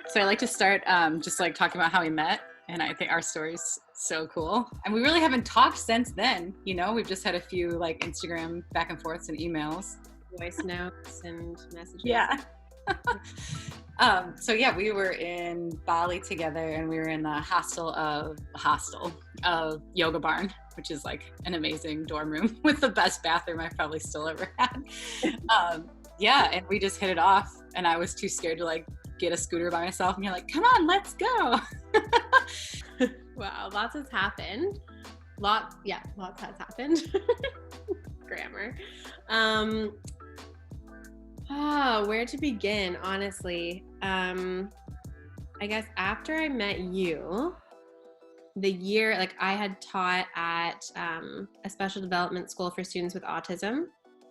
So I like to start just like talking about how we met. And I think our story's so cool. And we really haven't talked since then. You know, we've just had a few like Instagram back and forths and emails. Voice notes and messages. Yeah. So yeah, we were in Bali together, and we were in the hostel of Yoga Barn, which is like an amazing dorm room with the best bathroom I've probably still ever had. Yeah, and we just hit it off, and I was too scared to like get a scooter by myself, and you're like, come on, let's go. Wow, lots has happened. Lots has happened. Grammar. Where to begin, honestly? I guess after I met you, the year, like I had taught at a special development school for students with autism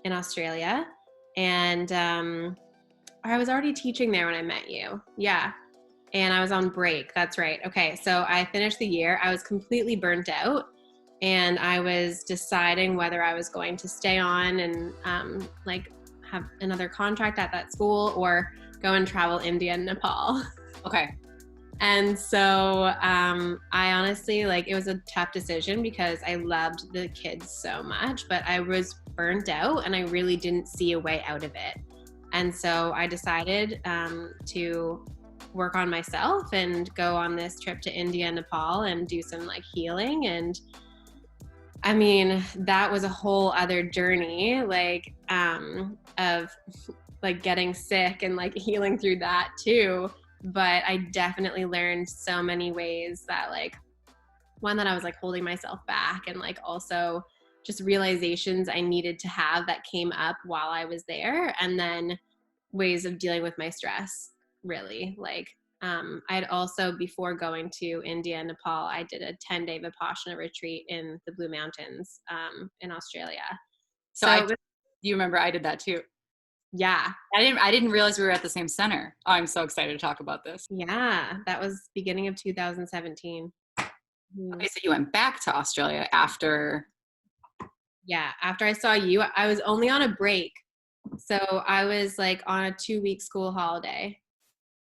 in Australia. And I was already teaching there when I met you. Yeah. And I was on break. That's right. Okay. So I finished the year. I was completely burnt out. And I was deciding whether I was going to stay on and like have another contract at that school or go and travel India and Nepal. Okay. And so I honestly, like, it was a tough decision because I loved the kids so much, but I was burnt out and I really didn't see a way out of it. And so I decided to work on myself and go on this trip to India and Nepal and do some like healing. And I mean, that was a whole other journey, like of like getting sick and like healing through that too. But I definitely learned so many ways that like, one, that I was like holding myself back, and like also just realizations I needed to have that came up while I was there, and then ways of dealing with my stress, really. Like I'd also, before going to India and Nepal, I did a 10-day Vipassana retreat in the Blue Mountains in Australia. So you remember I did that too. Yeah. I didn't realize we were at the same center. Oh, I'm so excited to talk about this. Yeah, that was beginning of 2017. Okay, so you went back to Australia after. Yeah, after I saw you. I was only on a break. So I was like on a 2-week school holiday.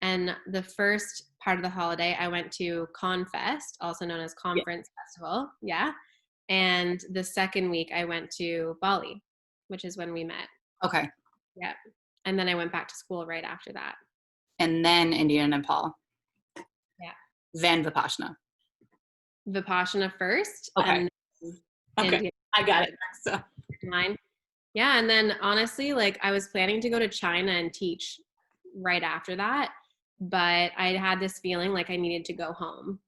And the first part of the holiday, I went to ConFest, also known as Conference Festival. Yeah. And the second week, I went to Bali, which is when we met. Okay. Yeah. And then I went back to school right after that. And then India and Nepal. Yeah. Then Vipassana. Vipassana first. Okay. Okay. India. I got it. So. Mine. Yeah. And then honestly, like I was planning to go to China and teach right after that, but I had this feeling like I needed to go home.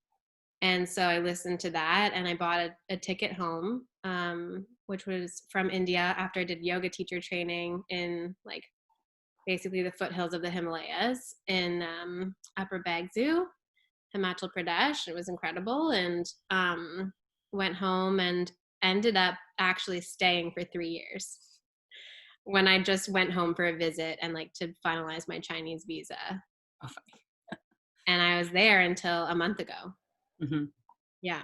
And so I listened to that and I bought a ticket home, which was from India after I did yoga teacher training in like basically the foothills of the Himalayas in Upper Bagzu, Himachal Pradesh. It was incredible. And went home and ended up actually staying for 3 years when I just went home for a visit and like to finalize my Chinese visa. Oh, funny. And I was there until a month ago. Mm-hmm. Yeah.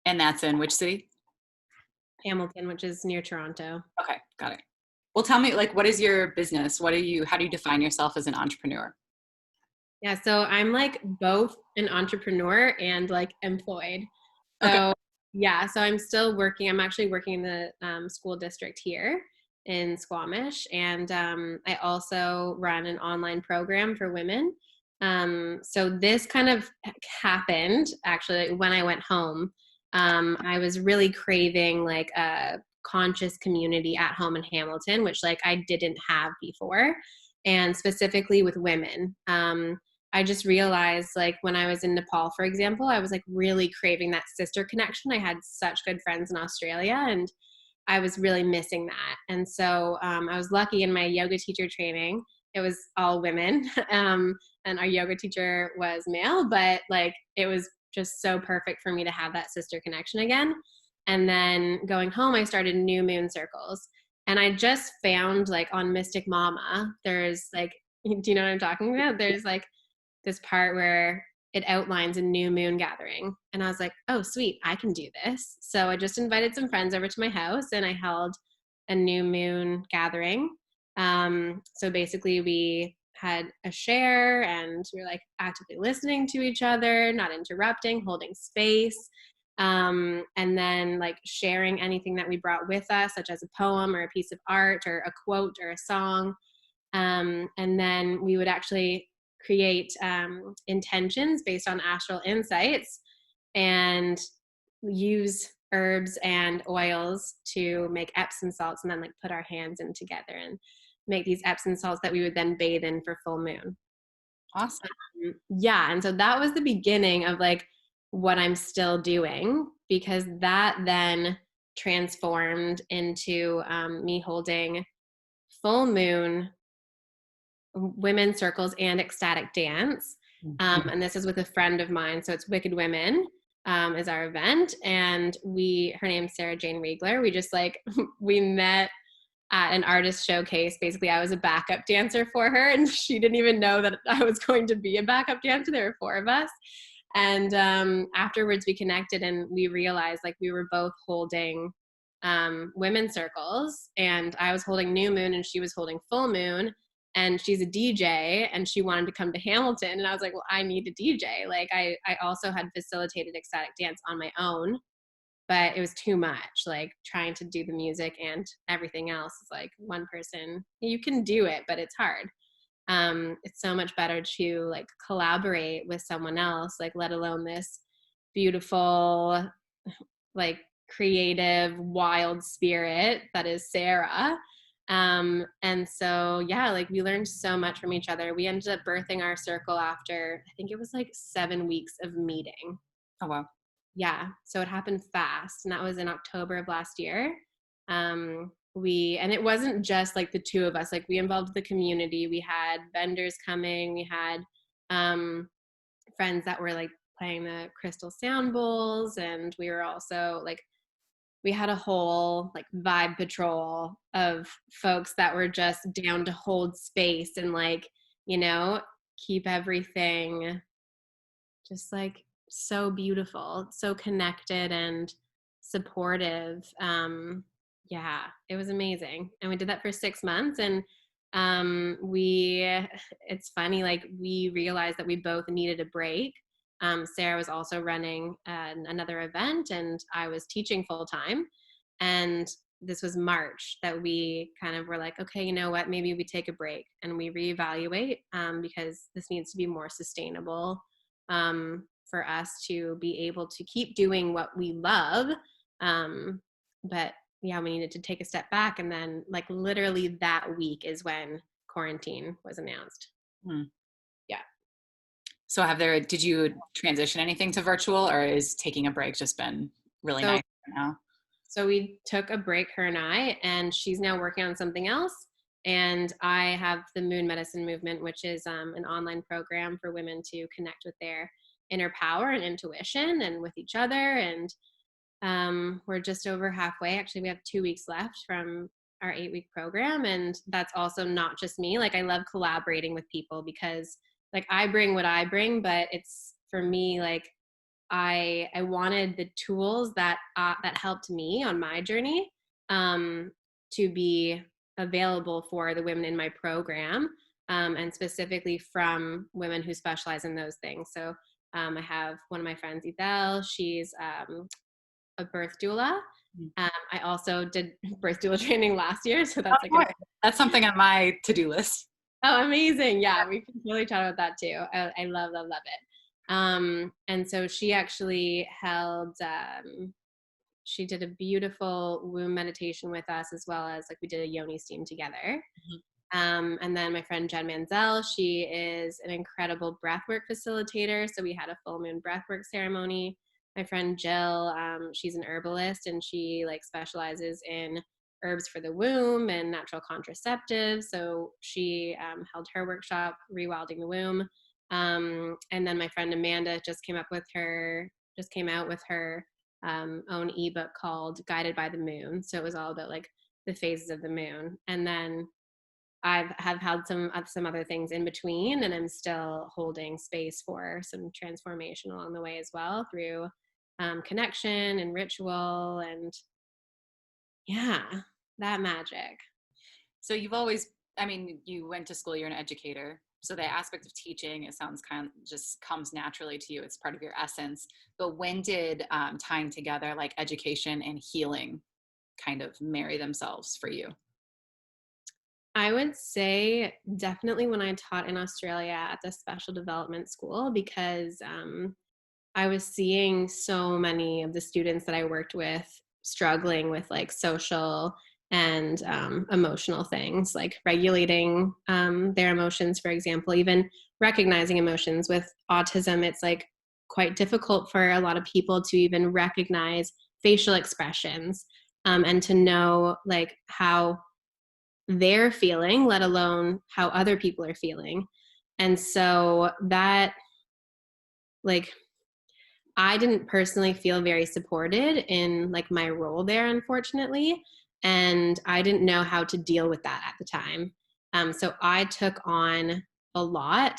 And that's in which city? Hamilton, which is near Toronto. Okay, got it. Well, tell me, like, what is your business? How do you define yourself as an entrepreneur? Yeah, so I'm like both an entrepreneur and like employed. So Okay. Yeah, so I'm still working. I'm actually working in the school district here in Squamish, and I also run an online program for women. So this kind of happened actually when I went home. I was really craving like a conscious community at home in Hamilton, which like I didn't have before, and specifically with women. I just realized like when I was in Nepal, for example, I was like really craving that sister connection. I had such good friends in Australia and I was really missing that. And so I was lucky in my yoga teacher training. It was all women and our yoga teacher was male, but like it was just so perfect for me to have that sister connection again. And then going home, I started New Moon Circles. And I just found like on Mystic Mama, there's like, do you know what I'm talking about? There's like this part where it outlines a new moon gathering. And I was like, oh, sweet, I can do this. So I just invited some friends over to my house and I held a new moon gathering So basically we had a share and we were like actively listening to each other, not interrupting, holding space. And then like sharing anything that we brought with us, such as a poem or a piece of art or a quote or a song. And then we would actually create intentions based on astral insights and use herbs and oils to make Epsom salts, and then like put our hands in together and make these Epsom salts that we would then bathe in for full moon. Awesome. Yeah. And so that was the beginning of like what I'm still doing, because that then transformed into me holding full moon women's circles and ecstatic dance. And this is with a friend of mine. So it's Wicked Women is our event. And her name's Sarah Jane Riegler. We just like, we met at an artist showcase. Basically, I was a backup dancer for her, and she didn't even know that I was going to be a backup dancer. There were 4 of us. And afterwards we connected and we realized like we were both holding women's circles, and I was holding new moon and she was holding full moon, and she's a DJ and she wanted to come to Hamilton. And I was like, well, I need a DJ. Like I also had facilitated ecstatic dance on my own, but it was too much, like trying to do the music and everything else is like one person. You can do it, but it's hard. It's so much better to like collaborate with someone else, like let alone this beautiful, like creative, wild spirit that is Sarah. And so, yeah, like we learned so much from each other. We ended up birthing our circle after, I think it was like 7 weeks of meeting. Oh, wow. Yeah. So it happened fast. And that was in October of last year. And it wasn't just like the 2 of us, like we involved the community. We had vendors coming. We had friends that were like playing the crystal sound bowls. And we were also like, we had a whole like vibe patrol of folks that were just down to hold space and like, keep everything just like so beautiful, so connected and supportive. Yeah, it was amazing. And we did that for 6 months. And it's funny, like we realized that we both needed a break. Sarah was also running another event and I was teaching full time. And this was March that we kind of were like, okay, you know what, maybe we take a break and we reevaluate because this needs to be more sustainable for us to be able to keep doing what we love. But yeah, we needed to take a step back. And then like literally that week is when quarantine was announced. Yeah. So did you transition anything to virtual, or is taking a break just been really nice right now? So we took a break, her and I, and she's now working on something else. And I have the Moon Medicine Movement, which is an online program for women to connect with their inner power and intuition and with each other. And we're just over halfway. Actually, we have 2 weeks left from our 8-week program. And that's also not just me. Like I love collaborating with people because like I bring what I bring, but it's for me, like I wanted the tools that helped me on my journey to be available for the women in my program, and specifically from women who specialize in those things. So I have one of my friends, Ethel. She's a birth doula. I also did birth doula training last year, so that's that's something on my to-do list. Oh, amazing! Yeah, we can really chat about that too. I love it. And so she actually she did a beautiful womb meditation with us, as well as like we did a yoni steam together. And then my friend Jen Manzel, she is an incredible breathwork facilitator. So we had a full moon breathwork ceremony. My friend Jill, she's an herbalist and she like specializes in herbs for the womb and natural contraceptives. So she held her workshop, Rewilding the Womb. And then my friend Amanda just came out with her own ebook called Guided by the Moon. So it was all about like the phases of the moon. And then have had some other things in between, and I'm still holding space for some transformation along the way as well through connection and ritual and yeah, that magic. So you've always, I mean, you went to school, you're an educator. So the aspect of teaching, it sounds kind of just comes naturally to you. It's part of your essence. But when did tying together like education and healing kind of marry themselves for you? I would say definitely when I taught in Australia at the special development school, because I was seeing so many of the students that I worked with struggling with like social and emotional things, like regulating their emotions, for example, even recognizing emotions. With autism, it's like quite difficult for a lot of people to even recognize facial expressions, and to know like how they're feeling, let alone how other people are feeling. And so that, like, I didn't personally feel very supported in like my role there, unfortunately. And I didn't know how to deal with that at the time. So I took on a lot.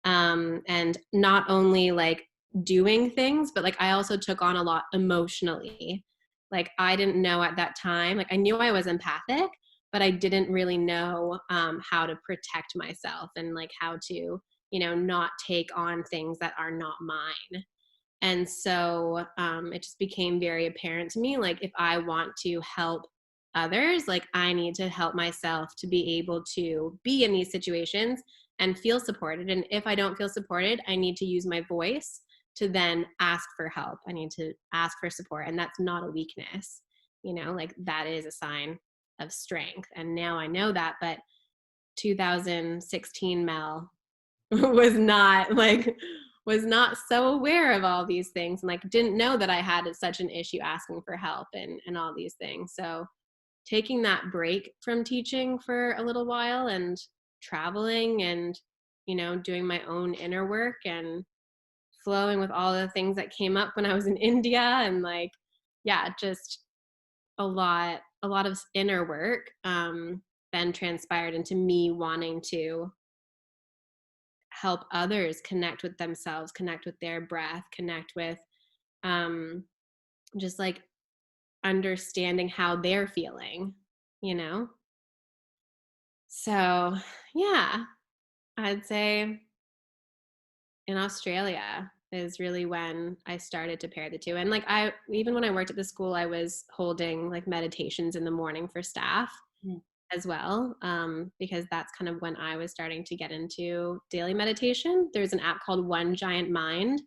And not only like doing things, but like I also took on a lot emotionally. Like I didn't know at that time, like I knew I was empathic, but I didn't really know how to protect myself and like how to, not take on things that are not mine. And so it just became very apparent to me, like, if I want to help others, like, I need to help myself to be able to be in these situations and feel supported. And if I don't feel supported, I need to use my voice to then ask for help. I need to ask for support. And that's not a weakness, like, that is a sign of strength. And now I know that. But 2016 Mel was not like was not so aware of all these things, and like didn't know that I had such an issue asking for help and all these things. So taking that break from teaching for a little while and traveling and doing my own inner work and flowing with all the things that came up when I was in India, and like, yeah, just a lot of inner work then transpired into me wanting to help others connect with themselves, connect with their breath, connect with um, just like understanding how they're feeling, you know? So, yeah, I'd say in Australia is really when I started to pair the two. And like, even when I worked at the school, I was holding like meditations in the morning for staff as well, because that's kind of when I was starting to get into daily meditation. There's an app called One Giant Mind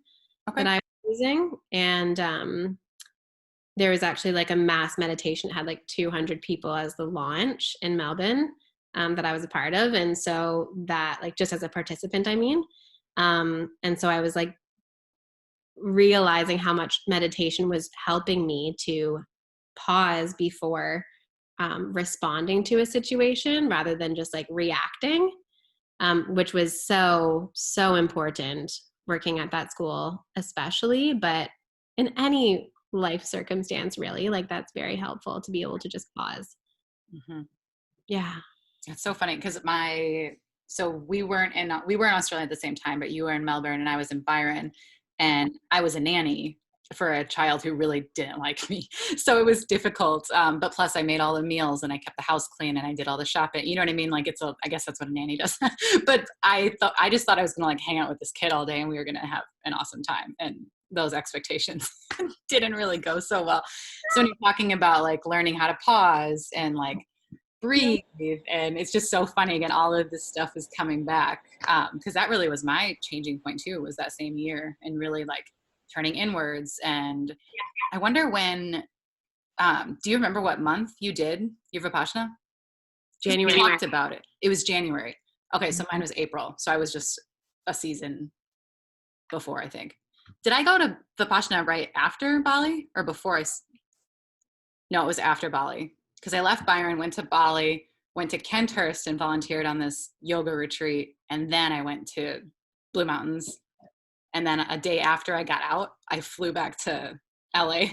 that Okay. I was using, and there was actually like a mass meditation. It had like 200 people as the launch in Melbourne, that I was a part of, and so that, like, just as a participant, I mean, and so I was like realizing how much meditation was helping me to pause before responding to a situation rather than just like reacting, which was so important working at that school, especially, but in any life circumstance, really, like that's very helpful to be able to just pause. Mm-hmm. Yeah. It's so funny because we were in Australia at the same time, but you were in Melbourne and I was in Byron, and I was a nanny for a child who really didn't like me. So it was difficult. But plus I made all the meals and I kept the house clean and I did all the shopping. You know what I mean? Like I guess that's what a nanny does. But I just thought I was going to like hang out with this kid all day and we were going to have an awesome time. And those expectations didn't really go so well. So when you're talking about like learning how to pause and like breathe, and it's just so funny again, all of this stuff is coming back, because that really was my changing point too, was that same year, and really like turning inwards. And I wonder when, do you remember what month you did your Vipassana? January. We talked about it. It was January. Okay, so mine was April, so I was just a season before, I think. Did I go to Vipassana right after Bali or before no, it was after Bali, because I left Byron, went to Bali, went to Kenthurst and volunteered on this yoga retreat. And then I went to Blue Mountains. And then a day after I got out, I flew back to LA.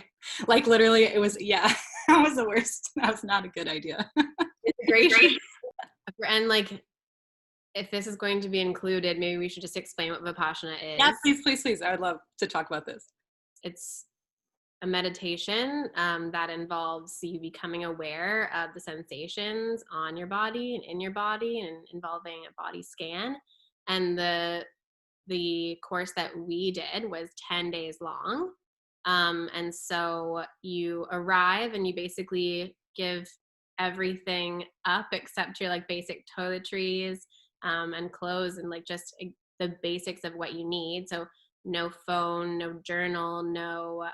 Like literally it was, yeah, that was the worst. That was not a good idea. Integration. And like, if this is going to be included, maybe we should just explain what Vipassana is. Yeah, please, please, please. I would love to talk about this. It's a meditation that involves you becoming aware of the sensations on your body and in your body, and involving a body scan. And the course that we did was 10 days long. And so you arrive and you basically give everything up except your like basic toiletries and clothes, and like just the basics of what you need. So no phone, no journal, no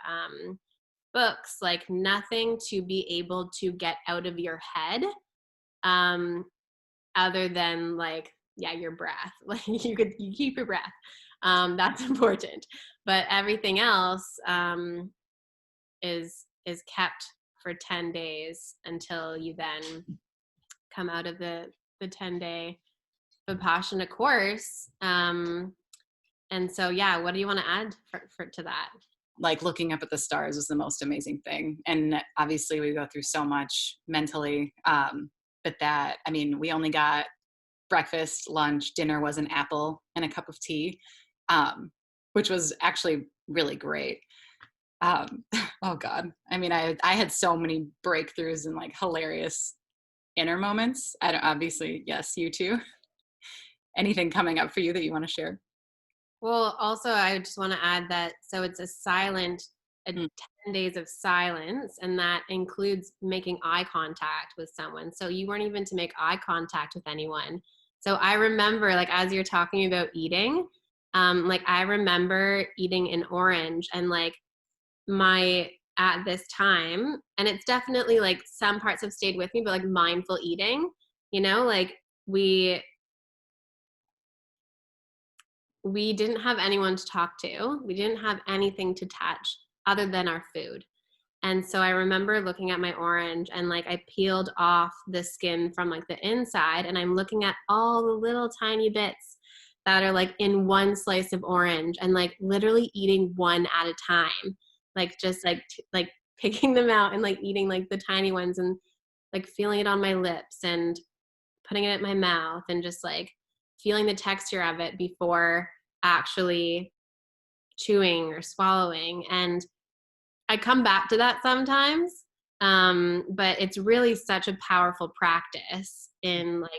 books, like nothing to be able to get out of your head, other than like, yeah, your breath. Like you keep your breath. That's important. But everything else is kept for 10 days until you then come out of the 10-day Vipassana course. And so, yeah, what do you want to add to that? Like looking up at the stars was the most amazing thing. And obviously we go through so much mentally. But that, I mean, we only got breakfast, lunch, dinner was an apple and a cup of tea, which was actually really great. Oh God. I mean, I had so many breakthroughs and like hilarious inner moments. I don't, obviously, yes, you too. Anything coming up for you that you want to share? Well, also, I just want to add that so it's a 10 days of silence, and that includes making eye contact with someone. So you weren't even to make eye contact with anyone. So I remember, like, as you're talking about eating, like I remember eating an orange, and like at this time, and it's definitely like some parts have stayed with me, but like mindful eating, like we didn't have anyone to talk to. We didn't have anything to touch other than our food. And so I remember looking at my orange, and like I peeled off the skin from like the inside, and I'm looking at all the little tiny bits that are like in one slice of orange, and like literally eating one at a time, like just like picking them out and like eating like the tiny ones, and like feeling it on my lips and putting it in my mouth, and just like feeling the texture of it before actually chewing or swallowing. And I come back to that sometimes, but it's really such a powerful practice in like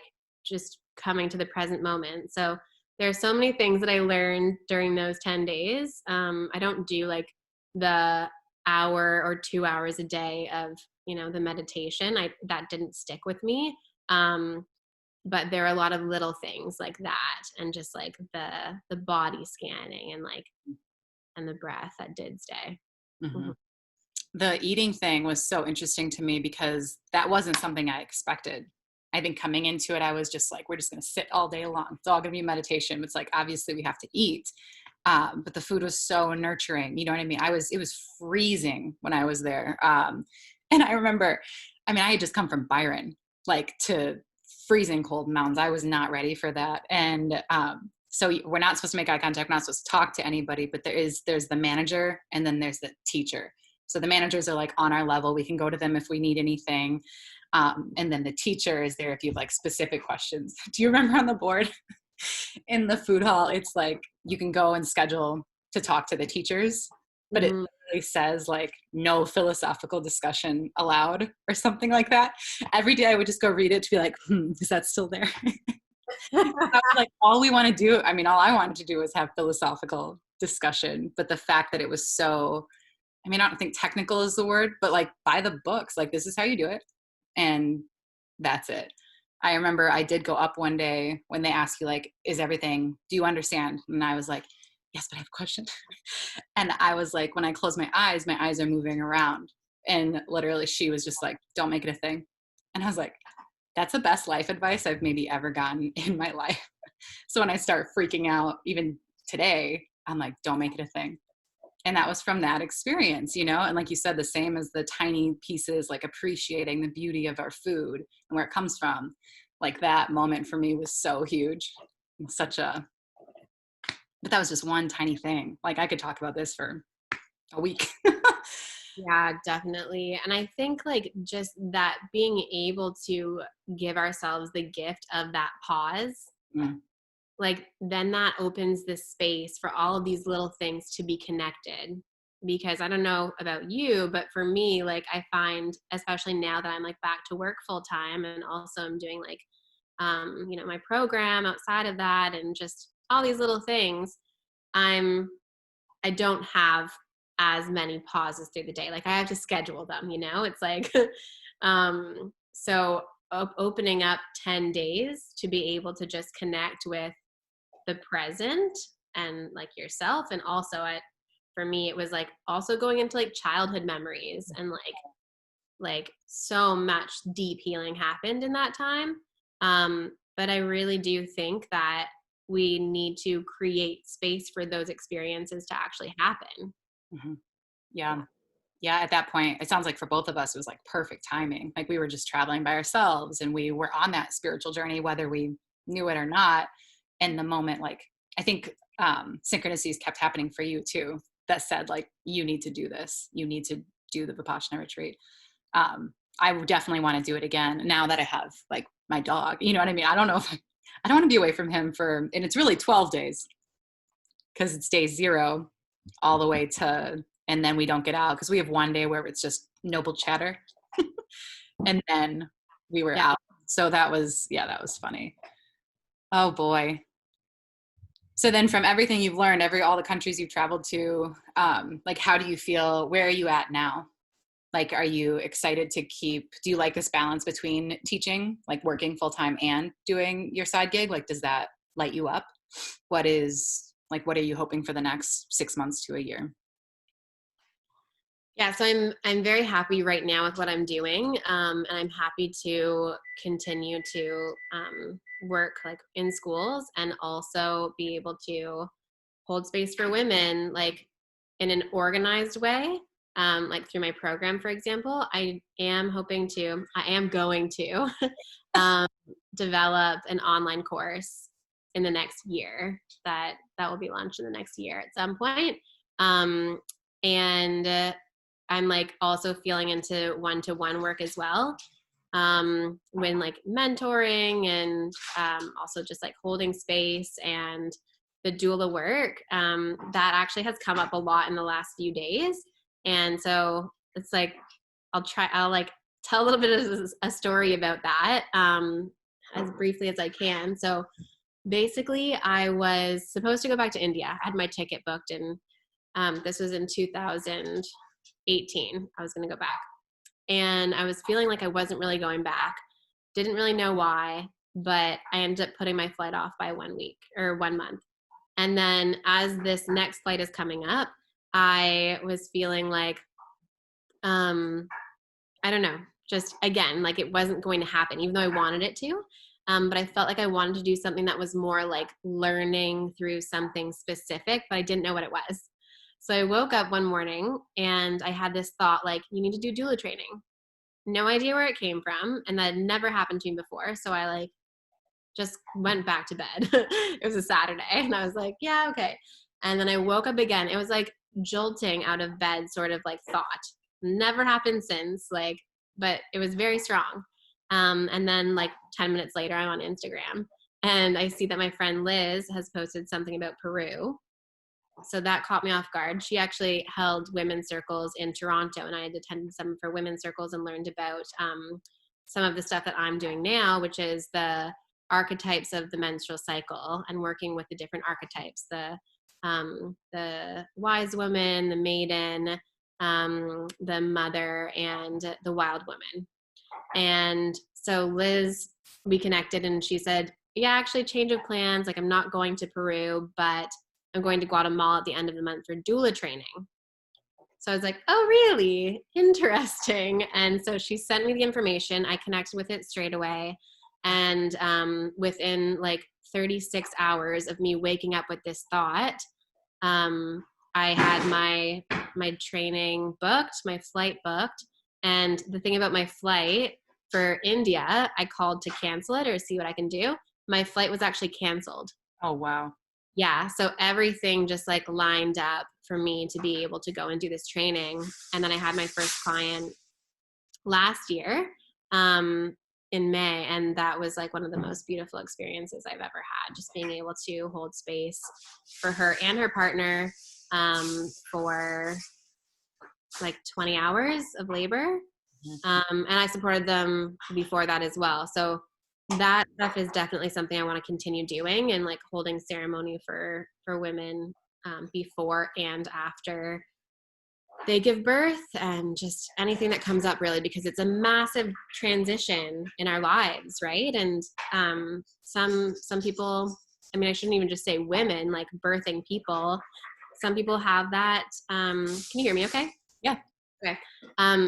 just coming to the present moment. So there's so many things that I learned during those 10 days. I don't do like the hour or 2 hours a day of, the meditation. That didn't stick with me. But there are a lot of little things like that, and just like the body scanning and the breath that did stay. Mm-hmm. Mm-hmm. The eating thing was so interesting to me because that wasn't something I expected. I think coming into it, I was just like, we're just going to sit all day long. It's all going to be meditation. It's like, obviously we have to eat. But the food was so nurturing. You know what I mean? It was freezing when I was there. And I remember, I mean, I had just come from Byron, like to freezing cold mountains. I was not ready for that. And, so we're not supposed to make eye contact. We're not supposed to talk to anybody, but there's the manager and then there's the teacher. So the managers are like on our level. We can go to them if we need anything. And then the teacher is there if you have like specific questions. Do you remember on the board in the food hall, it's like you can go and schedule to talk to the teachers, but it literally says like no philosophical discussion allowed or something like that. Every day I would just go read it to be like, is that still there? I was like, all I wanted to do was have philosophical discussion. But the fact that it was so, I mean, I don't think technical is the word, but like by the books, like this is how you do it. And that's it. I remember I did go up one day when they asked you like, do you understand? And I was like, yes, but I have a question. And I was like, when I close my eyes are moving around. And literally she was just like, don't make it a thing. And I was like, that's the best life advice I've maybe ever gotten in my life. So when I start freaking out, even today, I'm like, don't make it a thing. And that was from that experience, and like you said, the same as the tiny pieces, like appreciating the beauty of our food and where it comes from. Like that moment for me was so huge. But that was just one tiny thing. Like I could talk about this for a week. Yeah, definitely. And I think like just that being able to give ourselves the gift of that pause, like then that opens the space for all of these little things to be connected because I don't know about you, but for me, like I find, especially now that I'm like back to work full time, and also I'm doing like, you know, my program outside of that and just all these little things, I don't have as many pauses through the day. Like I have to schedule them, you know, it's like, so opening up 10 days to be able to just connect with the present and like yourself. And also for me, it was like also going into like childhood memories, and like so much deep healing happened in that time. But I really do think that we need to create space for those experiences to actually happen. Mm-hmm. Yeah. Yeah. At that point, it sounds like for both of us, it was like perfect timing. Like we were just traveling by ourselves and we were on that spiritual journey, whether we knew it or not. And the moment, like, I think synchronicities kept happening for you too, that said, like, you need to do this. You need to do the Vipassana retreat. I would definitely want to do it again now that I have like my dog, you know what I mean? I don't know if I don't want to be away from him and it's really 12 days because it's day 0 all the way to, and then we don't get out because we have one day where it's just noble chatter. And then we were out. So that was funny. Oh boy. So then from everything you've learned, all the countries you've traveled to, like, how do you feel? Where are you at now? Like, are you excited to do you like this balance between teaching, like working full time and doing your side gig? Like, does that light you up? What are you hoping for the next 6 months to a year? Yeah, so I'm very happy right now with what I'm doing, and I'm happy to continue to work like in schools and also be able to hold space for women like in an organized way, like through my program, for example. I am going to develop an online course in the next year that will be launched in the next year at some point. And I'm like also feeling into one-to-one work as well, when like mentoring and also just like holding space and the doula work, that actually has come up a lot in the last few days. And so it's like I'll like tell a little bit of a story about that, as briefly as I can. So basically I was supposed to go back to India. I had my ticket booked, and this was in 2018. I was going to go back, and I was feeling like I wasn't really going back. Didn't really know why, but I ended up putting my flight off by 1 week or 1 month. And then as this next flight is coming up, I was feeling like, I don't know, just again, like it wasn't going to happen, even though I wanted it to. But I felt like I wanted to do something that was more like learning through something specific, but I didn't know what it was. So I woke up one morning and I had this thought, like, you need to do doula training. No idea where it came from, and that had never happened to me before. So I like just went back to bed. It was a Saturday, and I was like, yeah, okay. And then I woke up again. It was like jolting out of bed sort of like thought. Never happened since, like, but it was very strong. And then like 10 minutes later, I'm on Instagram and I see that my friend Liz has posted something about Peru. So that caught me off guard. She actually held women's circles in Toronto, and I had attended some of her women's circles and learned about some of the stuff that I'm doing now, which is the archetypes of the menstrual cycle and working with the different archetypes, the wise woman, the maiden, the mother, and the wild woman. And so Liz, we connected, and she said, yeah, actually change of plans. Like, I'm not going to Peru, but I'm going to Guatemala at the end of the month for doula training. So I was like, oh, really? Interesting. And so she sent me the information. I connected with it straight away. And within like 36 hours of me waking up with this thought, I had my training booked, my flight booked. And the thing about my flight for India, I called to cancel it or see what I can do. My flight was actually canceled. Oh, wow. Yeah. So everything just like lined up for me to be able to go and do this training. And then I had my first client last year, in May. And that was like one of the most beautiful experiences I've ever had, just being able to hold space for her and her partner, for like 20 hours of labor. And I supported them before that as well. So that stuff is definitely something I want to continue doing, and like holding ceremony for women before and after they give birth, and just anything that comes up, really, because it's a massive transition in our lives, right? And some people, I mean, I shouldn't even just say women, like birthing people, some people have that. Can you hear me okay? Yeah. Okay.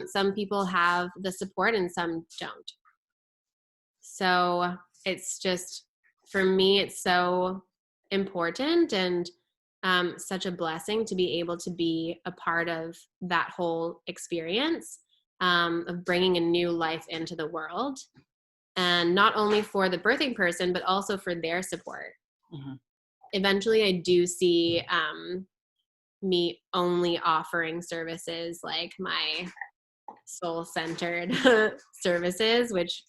Some people have the support and some don't. So it's just, for me, it's so important and such a blessing to be able to be a part of that whole experience of bringing a new life into the world. And not only for the birthing person, but also for their support. Mm-hmm. Eventually, I do see me only offering services like my soul-centered services, which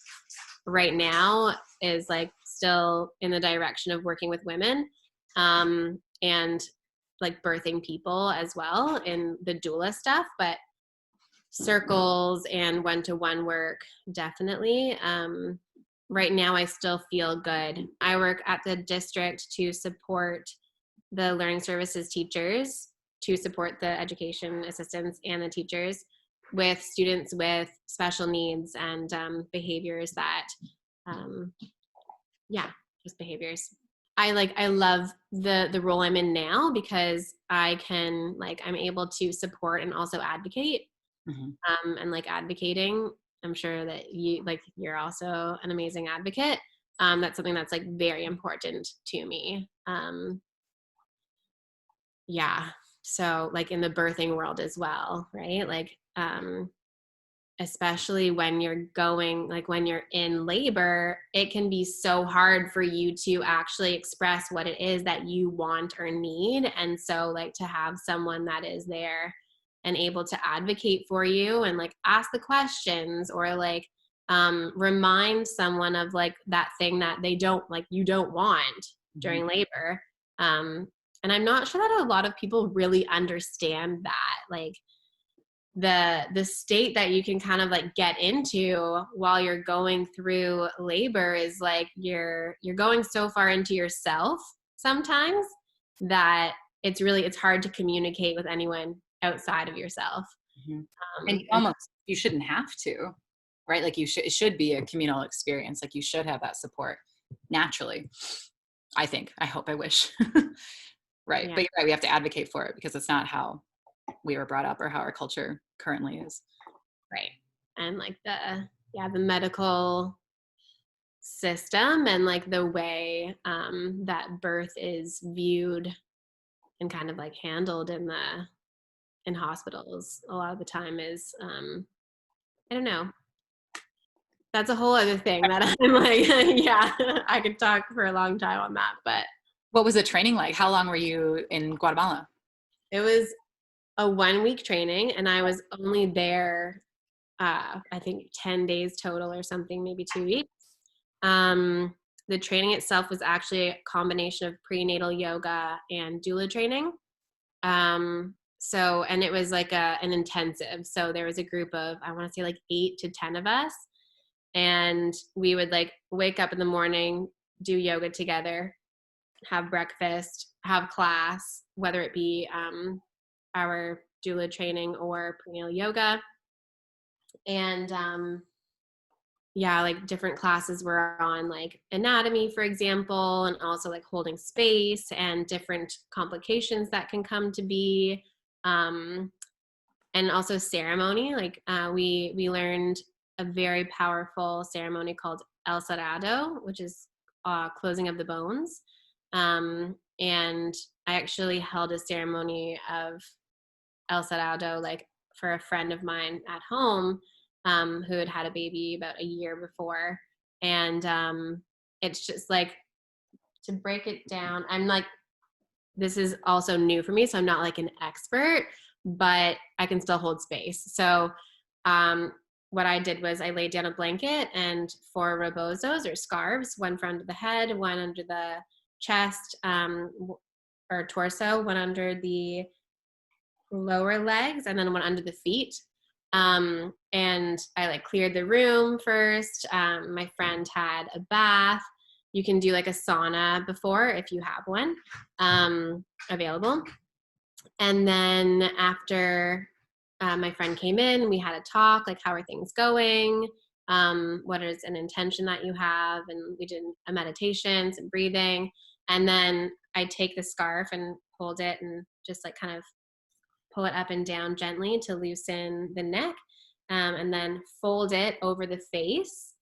right now is like still in the direction of working with women and like birthing people as well in the doula stuff, but circles and one-to-one work, definitely. Right now I still feel good. I work at the district to support the learning services teachers, to support the education assistants and the teachers with students with special needs and behaviors that just behaviors. I love the role I'm in now, because I can, like, I'm able to support and also advocate. And like advocating, I'm sure that you're also an amazing advocate. That's something that's like very important to me. So like in the birthing world as well, right? Like especially when you're going, like when you're in labor, it can be so hard for you to actually express what it is that you want or need. And so like to have someone that is there and able to advocate for you and like ask the questions, or like remind someone of like that thing that they don't, like, you don't want during labor. And I'm not sure that a lot of people really understand that, like the state that you can kind of like get into while you're going through labor is like you're going so far into yourself sometimes that it's hard to communicate with anyone outside of yourself. And you shouldn't have to, right? Like it should be a communal experience. Like you should have that support naturally. I think, I hope, I wish. Right. Yeah. But you're right, we have to advocate for it because it's not how we were brought up or how our culture currently is. Right. And like the medical system and like the way that birth is viewed and kind of like handled in hospitals a lot of the time is I don't know. That's a whole other thing that I'm like, yeah, I could talk for a long time on that. But what was the training like? How long were you in Guatemala? It was a 1-week training, and I was only there, I think 10 days total or something, maybe 2 weeks. The training itself was actually a combination of prenatal yoga and doula training. And it was like an intensive. So there was a group of, I want to say like 8 to 10 of us. And we would like wake up in the morning, do yoga together, have breakfast, have class, whether it be our doula training or prenatal yoga. And like different classes were on like anatomy, for example, and also like holding space and different complications that can come to be. And also ceremony. Like we learned a very powerful ceremony called El Cerrado, which is closing of the bones. And I actually held a ceremony of El Cerrado like for a friend of mine at home who had had a baby about a year before. And it's just like, to break it down, I'm like, this is also new for me, so I'm not like an expert, but I can still hold space. So what I did was I laid down a blanket and 4 rebozos or scarves, one for under the head, one under the chest or torso, one under the lower legs, and then one under the feet. And I like cleared the room first. My friend had a bath. You can do like a sauna before if you have one available. And then after my friend came in, we had a talk, like, how are things going? What is an intention that you have? And we did a meditation, some breathing. And then I take the scarf and hold it and just like kind of pull it up and down gently to loosen the neck, and then fold it over the face.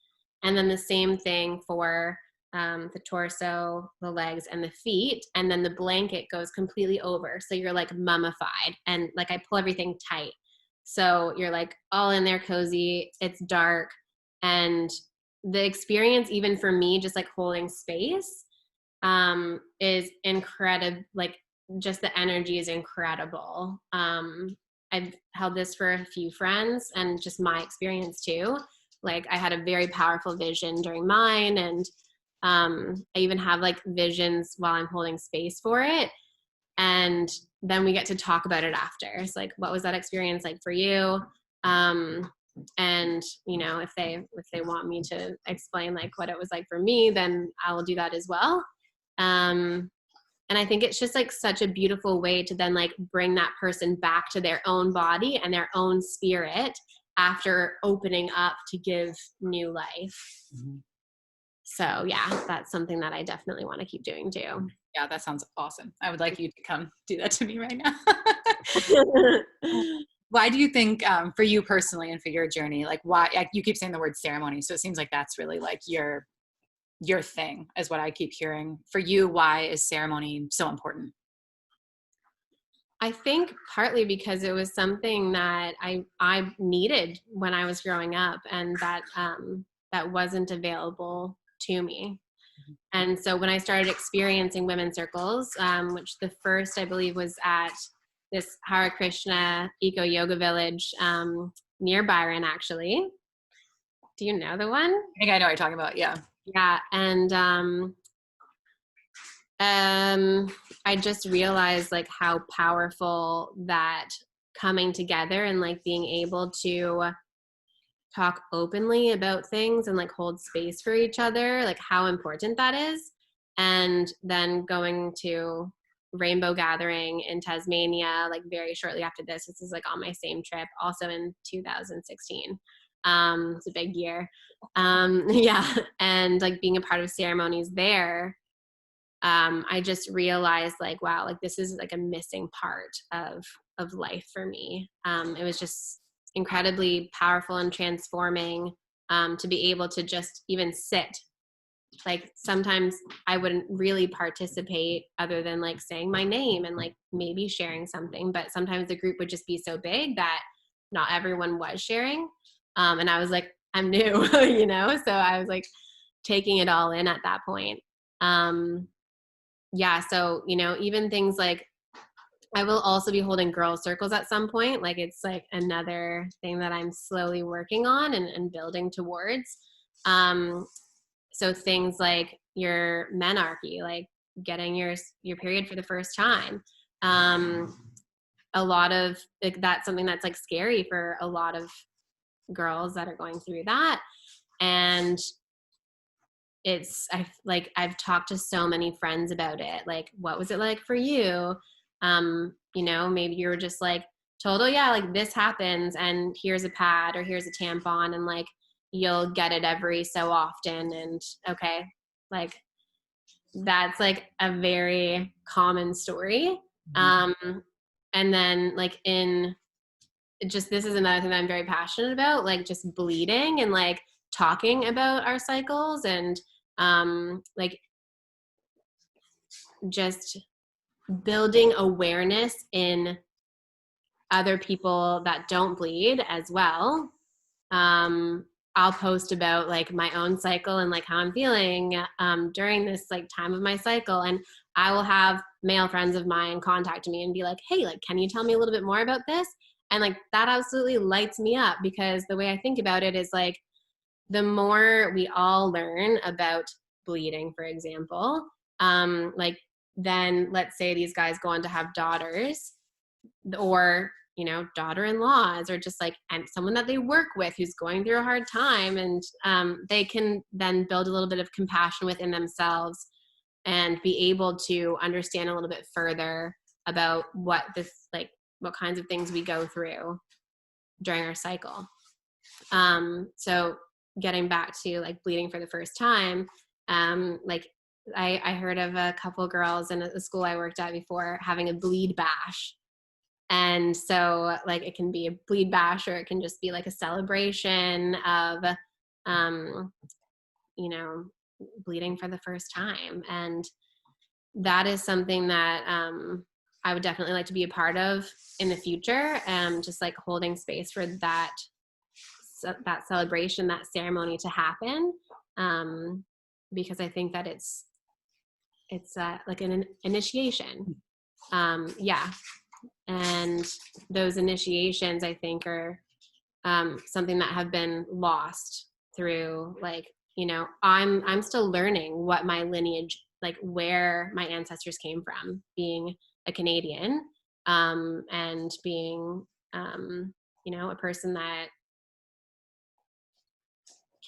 And then the same thing for the torso, the legs, and the feet. And then the blanket goes completely over. So you're like mummified, and like I pull everything tight. So you're like all in there cozy. It's dark. And the experience, even for me, just like holding space, is incredible. Like, just the energy is incredible. I've held this for a few friends, and just my experience too. Like, I had a very powerful vision during mine, and I even have like visions while I'm holding space for it. And then we get to talk about it after. It's like, what was that experience like for you? And you know, if they want me to explain like what it was like for me, then I will do that as well. And I think it's just like such a beautiful way to then like bring that person back to their own body and their own spirit after opening up to give new life. Mm-hmm. So yeah, that's something that I definitely want to keep doing too. Yeah, that sounds awesome. I would like you to come do that to me right now. Why do you think, for you personally and for your journey, like why, like you keep saying the word ceremony, so it seems like that's really like your thing, is what I keep hearing. For you, why is ceremony so important? I think partly because it was something that I needed when I was growing up, and that wasn't available to me. And so when I started experiencing women's circles, which the first I believe was at this Hare Krishna Eco Yoga Village near Byron, actually. Do you know the one? I think I know what you're talking about. Yeah. Yeah. And I just realized like how powerful that coming together and like being able to talk openly about things and like hold space for each other, like how important that is. And then going to Rainbow Gathering in Tasmania, like very shortly after this is like on my same trip, also in 2016. It's a big year. Yeah. And like being a part of ceremonies there, I just realized like, wow, like this is like a missing part of life for me. It was just incredibly powerful and transforming, to be able to just even sit. Like sometimes I wouldn't really participate other than like saying my name and like maybe sharing something, but sometimes the group would just be so big that not everyone was sharing. And I was like, I'm new, you know? So I was like taking it all in at that point. Yeah. So, you know, even things like I will also be holding girl circles at some point. Like it's like another thing that I'm slowly working on and building towards. So things like your menarche, like getting your period for the first time. A lot of like, that's something that's like scary for a lot of girls that are going through that. And I've talked to so many friends about it. Like, what was it like for you? You know, maybe you were just like told, oh yeah, like this happens and here's a pad or here's a tampon and like you'll get it every so often. And okay, like that's like a very common story. And then like this is another thing that I'm very passionate about, like just bleeding and like talking about our cycles and like just building awareness in other people that don't bleed as well. I'll post about like my own cycle and like how I'm feeling during this like time of my cycle, and I will have male friends of mine contact me and be like, hey, like, can you tell me a little bit more about this? And like that absolutely lights me up, because the way I think about it is like the more we all learn about bleeding, for example, like then let's say these guys go on to have daughters, or, you know, daughter-in-laws, or just like, and someone that they work with who's going through a hard time. And they can then build a little bit of compassion within themselves and be able to understand a little bit further about what kinds of things we go through during our cycle. So getting back to like bleeding for the first time, like I heard of a couple girls in the school I worked at before having a bleed bash. And so like it can be a bleed bash, or it can just be like a celebration of, you know, bleeding for the first time. And that is something that I would definitely like to be a part of in the future. Just like holding space for that celebration, that ceremony to happen. Because I think that it's like an initiation. Yeah. And those initiations, I think, are something that have been lost through, like, you know, I'm still learning what my lineage, like where my ancestors came from, being a Canadian, and being, you know, a person that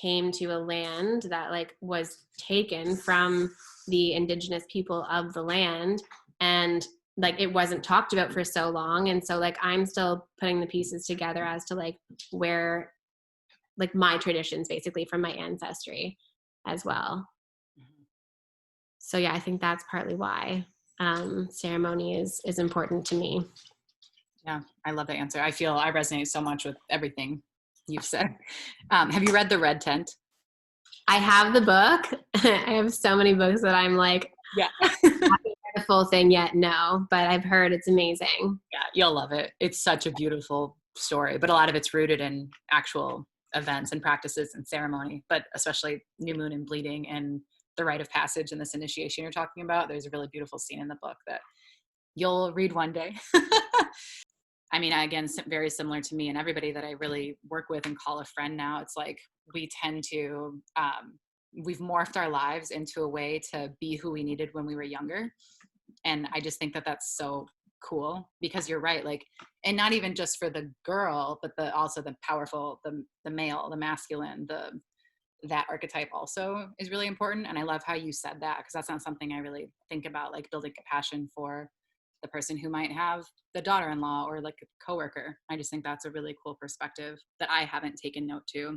came to a land that like was taken from the indigenous people of the land, and like it wasn't talked about for so long. And so like I'm still putting the pieces together as to like where like my traditions basically from my ancestry as well. So yeah, I think that's partly why ceremony is important to me. Yeah, I love the answer. I feel I resonate so much with everything you've said. Have you read The Red Tent? I have the book. I have so many books that I'm like, yeah. I haven't read the full thing yet, no, but I've heard it's amazing. Yeah, you'll love it. It's such a beautiful story, but a lot of it's rooted in actual events and practices and ceremony, but especially new moon and bleeding and the rite of passage and this initiation you're talking about. There's a really beautiful scene in the book that you'll read one day. I mean, again, very similar to me and everybody that I really work with and call a friend now. It's like we tend to, we've morphed our lives into a way to be who we needed when we were younger. And I just think that that's so cool, because you're right. Like, and not even just for the girl, but also the powerful, the male, the masculine, that archetype also is really important. And I love how you said that, because that's not something I really think about, like building compassion for the person who might have the daughter-in-law or like a coworker. I just think that's a really cool perspective that I haven't taken note to.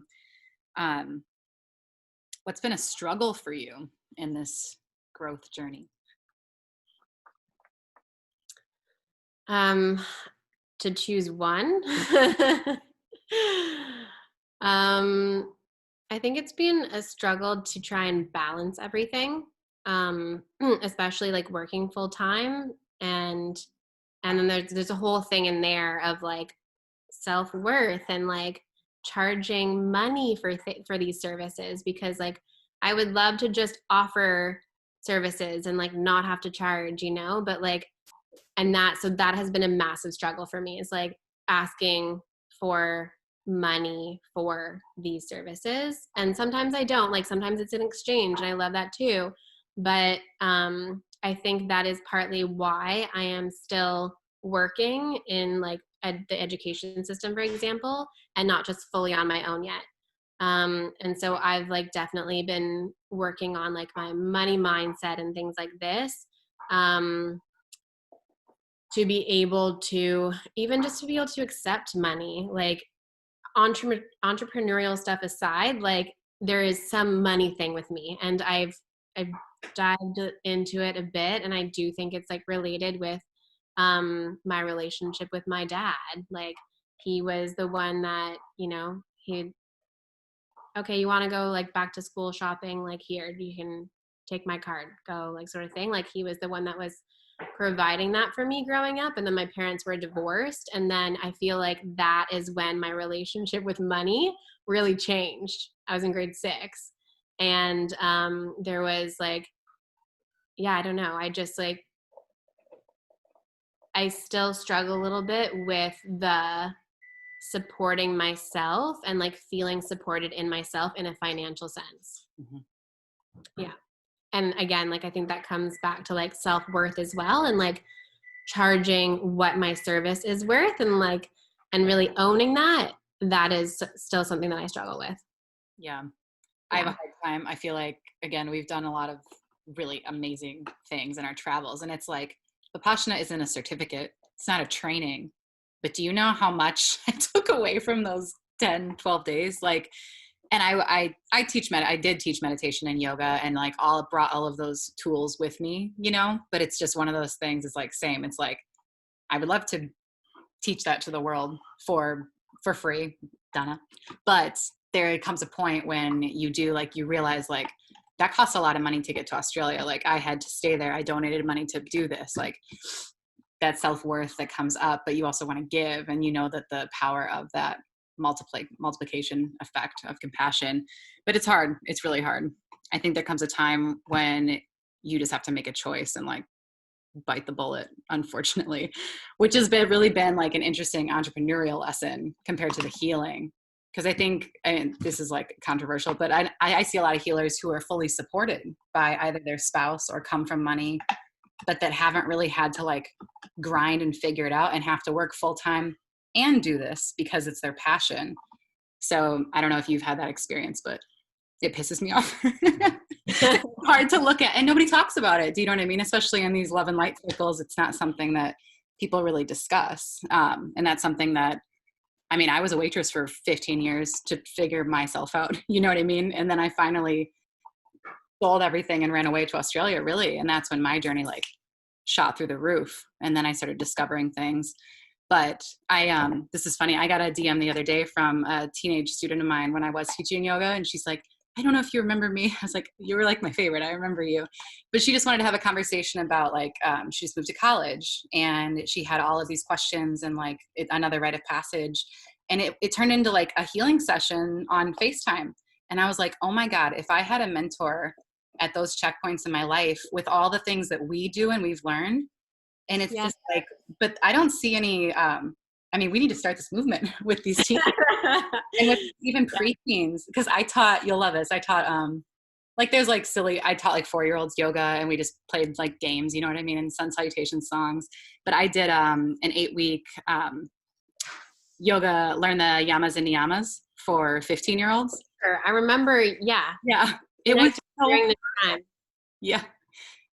What's been a struggle for you in this growth journey? To choose one. I think it's been a struggle to try and balance everything, especially like working full time, and then there's a whole thing in there of like self-worth and like charging money for these services, because like I would love to just offer services and like not have to charge, you know, but like, and that has been a massive struggle for me, is like asking for money for these services. And sometimes I don't, like sometimes it's an exchange, and I love that too. But I think that is partly why I am still working in like the education system, for example, and not just fully on my own yet. And so I've like definitely been working on like my money mindset and things like this, to be able to, even just to be able to accept money, like entrepreneurial stuff aside, like there is some money thing with me, and I've dived into it a bit, and I do think it's like related with my relationship with my dad. Like he was the one that, you know, okay, you want to go like back to school shopping, like here, you can take my card, go, like sort of thing. Like he was the one that was providing that for me growing up. And then my parents were divorced, and then I feel like that is when my relationship with money really changed. I was in grade 6, and there was like, yeah, I don't know, I just like, I still struggle a little bit with the supporting myself and like feeling supported in myself in a financial sense. Mm-hmm. Yeah. And again, like I think that comes back to like self-worth as well, and like charging what my service is worth, and like, and really owning that, that is still something that I struggle with. Yeah. I have a hard time. I feel like, again, we've done a lot of really amazing things in our travels. And it's like, Vipassana isn't a certificate. It's not a training. But do you know how much I took away from those 10, 12 days? Like, and I did teach meditation and yoga, and like brought all of those tools with me, you know, but it's just one of those things. It's like, same. It's like, I would love to teach that to the world for free, Donna. But there comes a point when you do, like, you realize like that costs a lot of money to get to Australia. Like, I had to stay there. I donated money to do this. Like, that self-worth that comes up, but you also want to give, and you know that the power of that multiplication effect of compassion. But it's hard. It's really hard. I think there comes a time when you just have to make a choice and like bite the bullet, unfortunately, which has really been like an interesting entrepreneurial lesson compared to the healing. Because I think, and this is like controversial, but I see a lot of healers who are fully supported by either their spouse or come from money, but that haven't really had to like grind and figure it out and have to work full time and do this because it's their passion. So I don't know if you've had that experience, but it pisses me off. It's hard to look at, and nobody talks about it. Do you know what I mean? Especially in these love and light circles, it's not something that people really discuss. And that's something that, I mean, I was a waitress for 15 years to figure myself out. You know what I mean? And then I finally sold everything and ran away to Australia, really. And that's when my journey like shot through the roof. And then I started discovering things. But this is funny. I got a DM the other day from a teenage student of mine when I was teaching yoga. And she's like, I don't know if you remember me. I was like, you were like my favorite. I remember you. But she just wanted to have a conversation about like, she just moved to college and she had all of these questions and like another rite of passage. And it turned into like a healing session on FaceTime. And I was like, oh my God, if I had a mentor at those checkpoints in my life with all the things that we do and we've learned. And it's just like, but I don't see any, I mean, we need to start this movement with these teens and with even preteens, because I taught, you'll love this. I taught, like, there's like I taught like 4-year-olds yoga, and we just played like games, you know what I mean? And sun salutation songs. But I did an 8-week yoga, learn the yamas and niyamas for 15-year-olds. Sure. I remember. Yeah. Yeah. It was during the time. Yeah.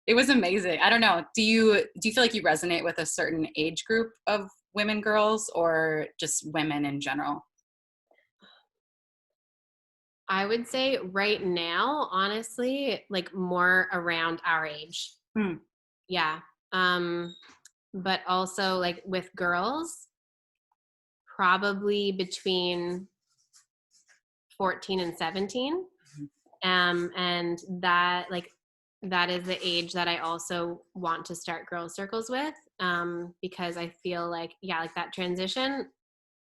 It was amazing. I don't know. Do you feel like you resonate with a certain age group of women, girls, or just women in general? I would say right now, honestly, like more around our age. Yeah. But also like with girls, probably between 14 and 17. And that is the age that I also want to start girls circles with, because I feel like, like that transition,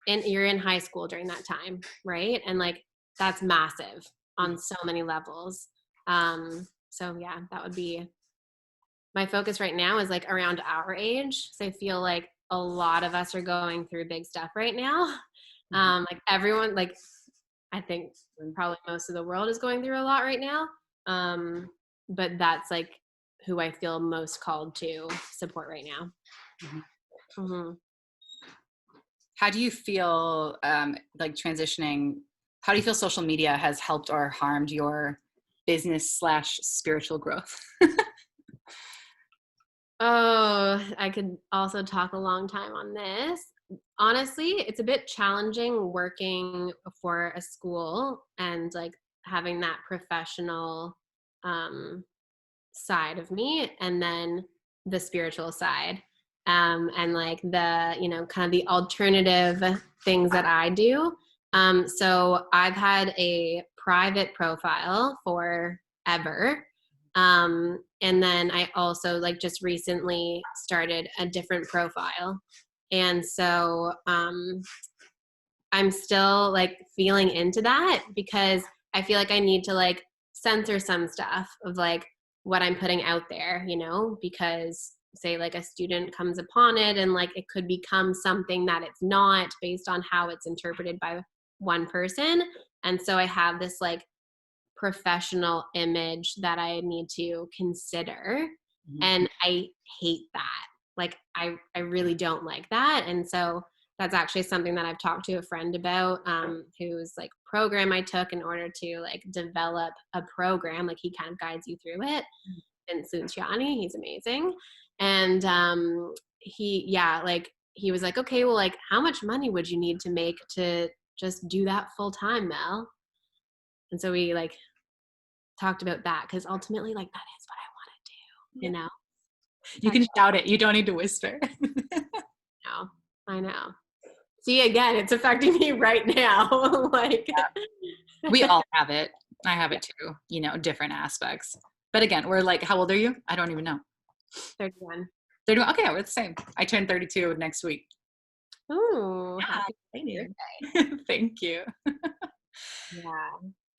and you're in high school during that time, right? And like, that's massive on so many levels. So yeah, that would be my focus right now, is like around our age. So I feel like a lot of us are going through big stuff right now. Like everyone, like I think probably most of the world is going through a lot right now. But that's like who I feel most called to support right now. How do you feel like transitioning? How do you feel social media has helped or harmed your business/spiritual growth? Oh, I could also talk a long time on this. Honestly, it's a bit challenging working for a school and like having that professional side of me, and then the spiritual side, and like the, kind of the alternative things that I do. So I've had a private profile forever. And then I also like just recently started a different profile. And so I'm still like feeling into that, because I feel like I need to like censor some stuff of like what I'm putting out there, because say like a student comes upon it and like it could become something that it's not, based on how it's interpreted by one person. And so I have this like professional image that I need to consider. And I hate that. like, I really don't like that. And so that's actually something that I've talked to a friend about, whose like program I took in order to like develop a program. Like he kind of guides you through it. And Luciani, he's amazing. And he was like, okay, well, like, how much money would you need to make to just do that full time, Mel? And so we like talked about that, because ultimately, like, that is what I want to do, you know? You can shout it. You don't need to whisper. No, I know. See, again, it's affecting me right now. Like, we all have it. I have it too, you know, different aspects. But again, we're like, how old are you? I don't even know. 31. 31. Okay, we're the same. I turn 32 next week. Ooh, Yeah, happy birthday. thank you. Yeah.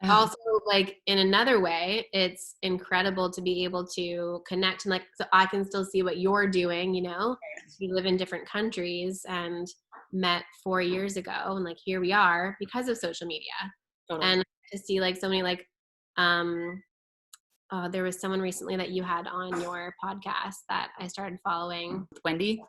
Also, like, in another way, it's incredible to be able to connect, and like, so I can still see what you're doing, you know. We live in different countries and met 4 years ago, and like, here we are because of social media. Totally. And to see like so many like there was someone recently that you had on your podcast that I started following. Wendy,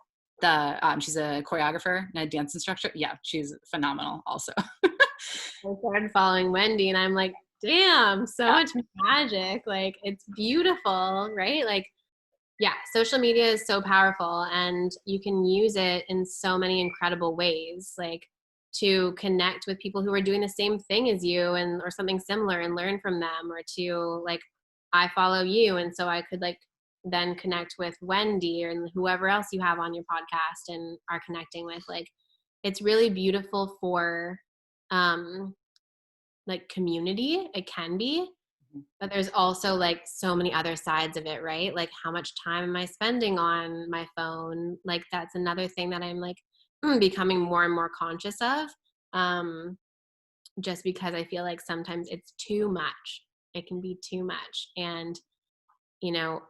she's a choreographer and a dance instructor. Yeah, she's phenomenal also. I started following Wendy, and I'm like, damn, so much magic. Like, it's beautiful, right? Like, yeah, social media is so powerful, and you can use it in so many incredible ways, like to connect with people who are doing the same thing as you, and or something similar, and learn from them, or to like, I follow you, and so I could like then connect with Wendy or whoever else you have on your podcast and are connecting with. Like, it's really beautiful for like community. It can be, but there's also like so many other sides of it, right? Like, how much time am I spending on my phone? Like, that's another thing that I'm like becoming more and more conscious of, just because I feel like sometimes it's too much. It can be too much. And, you know,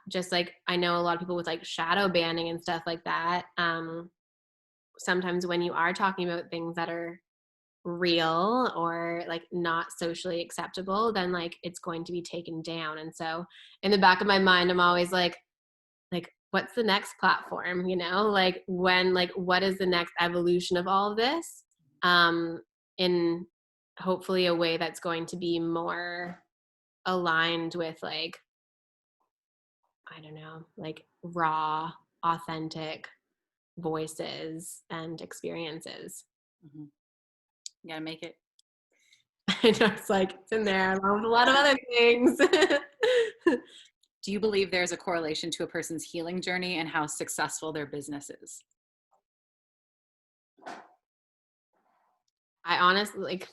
just like, I know a lot of people with like shadow banning and stuff like that. Sometimes when you are talking about things that are real or like not socially acceptable, then like it's going to be taken down. And so in the back of my mind, I'm always like what's the next platform, you know, like when, like, what is the next evolution of all of this, in hopefully a way that's going to be more aligned with like, I don't know, like raw, authentic voices and experiences. Mm-hmm. You gotta make it. I know, it's like, it's in there along with a lot of other things. Do you believe there's a correlation to a person's healing journey and how successful their business is? I honestly, like,